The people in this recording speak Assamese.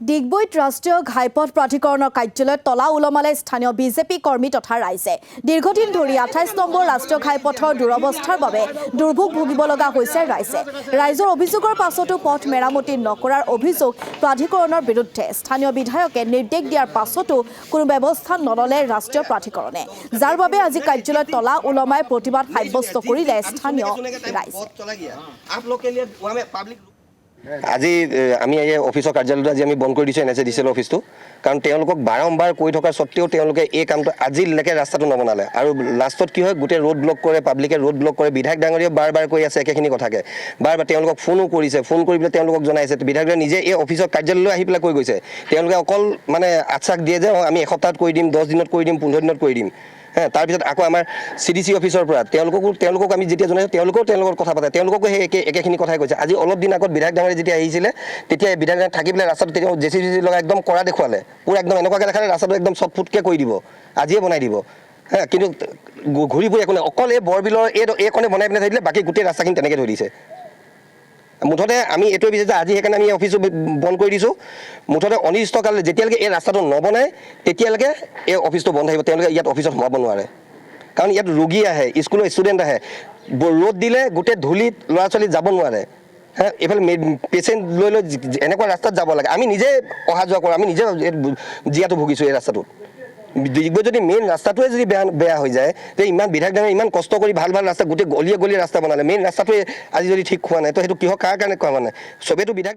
ডিগবৈত ৰাষ্ট্ৰীয় ঘাইপথ প্ৰাধিকৰণৰ কাৰ্যালয়ত তলা ওলমালে স্থানীয় বিজেপি কৰ্মী তথা ৰাইজে দীৰ্ঘদিন ধৰি ২৮ নম্বৰ ৰাষ্ট্ৰীয় ঘাইপথৰ দুৰৱস্থাৰ বাবে দুৰ্ভোগ ভুগিব লগা হৈছে ৰাইজে ৰাইজৰ অভিযোগৰ পাছতো পথ মেৰামতি নকৰাৰ অভিযোগ প্ৰাধিকৰণৰ বিৰুদ্ধে স্থানীয় বিধায়কে নিৰ্দেশ দিয়াৰ পাছতো কোনো ব্যৱস্থা নললে ৰাষ্ট্ৰীয় প্ৰাধিকৰণে যাৰ বাবে আজি কাৰ্যালয়ত তলা ওলমাই প্ৰতিবাদ সাব্যস্ত কৰিলে স্থানীয় ৰাইজে আজি আমি এই অফিসৰ কাৰ্যালয়টো আজি আমি বন্ধ কৰি দিছোঁ NHDCL অফিসটো কাৰণ তেওঁলোকক বাৰম্বাৰ কৈ থকাৰ সত্ত্বেও তেওঁলোকে এই কামটো আজিলৈকে ৰাস্তাটো নবনালে আৰু লাষ্টত কি হয় গোটেই ৰোড ব্লক কৰে পাব্লিকে ৰোড ব্লক কৰে বিধায়ক ডাঙৰীয়ে বাৰ কৈ আছে একেখিনি কথাকে বাৰ তেওঁলোকক ফোনো কৰিছে ফোন কৰি পেলাই তেওঁলোকক জনাইছে বিধায়কে নিজে এই অফিসৰ কাৰ্যালয়লৈ আহি পেলাই কৈ গৈছে তেওঁলোকে অকল মানে আশ্বাস দিয়ে যে আমি এসপ্তাহত কৰি দিম 10 দিনত কৰি দিম 15 দিনত কৰি দিম হ্যাঁ তাৰপিছত আকৌ আমাৰ CDC অফিসৰ পৰা তেওঁলোকক আমি যেতিয়া জনাইছোঁ তেওঁলোকৰ কথা পাতে তেওঁলোককো সেই একেখিনি কথাই কৈছে আজি অলপ দিন আগত বিধায়ক ডাঙৰীয়ে যেতিয়া আহিছিলে তেতিয়া বিধায়ক ডাঙৰীয়ে থাকি পেলাই ৰাস্তাটো তেতিয়া JCB লগা একদম কৰা দেখুৱালে পুৰা একদম এনেকুৱাকৈ দেখালে ৰাস্তাটো একদম চটফুটকৈ কৰি দিব আজিয়ে বনাই দিব হ্যাঁ কিন্তু ঘূৰি ফুৰি একো নাই অকল এই বৰবিলৰ এইকণে বনাই পিনে থাকিলে বাকী গোটেই ৰাস্তাখিনি তেনেকৈ ধৰি দিছে মুঠতে আমি এইটোৱে বিচাৰিছোঁ যে আজি সেইকাৰণে আমি অফিসটো বন্ধ কৰি দিছোঁ মুঠতে অনিৰ্দিষ্টকাললৈ যেতিয়ালৈকে এই ৰাস্তাটো নবনায় তেতিয়ালৈকে এই অফিসটো বন্ধ থাকিব তেওঁলোকে ইয়াত অফিসত সোমাব নোৱাৰে কাৰণ ইয়াত ৰোগী আহে স্কুলৰ ষ্টুডেণ্ট আহে ৰ'দ দিলে গোটেই ধূলিত ল'ৰা ছোৱালী যাব নোৱাৰে হ্যাঁ এইফালে পেচেণ্ট লৈ এনেকুৱা ৰাস্তাত যাব লাগে আমি নিজে অহা যোৱা কৰোঁ আমি নিজে জীয়াটো ভুগিছোঁ এই ৰাস্তাটোত ডিগবৈত যদি মেইন ৰাস্তাটোৱে যদি বেয়া হৈ যায় তে ইমান বিধায়ক ডাঙৰীয়ে ইমান কষ্ট কৰি ভাল ৰাস্তা গোটেই গলিয়ে ৰাস্তা বনালে মেইন ৰাস্তাটোৱে আজি যদি ঠিক হোৱা নাই তো সেইটো কিহৰ কাৰ কাৰণে কোৱা মানে চবেতো বিধায়ক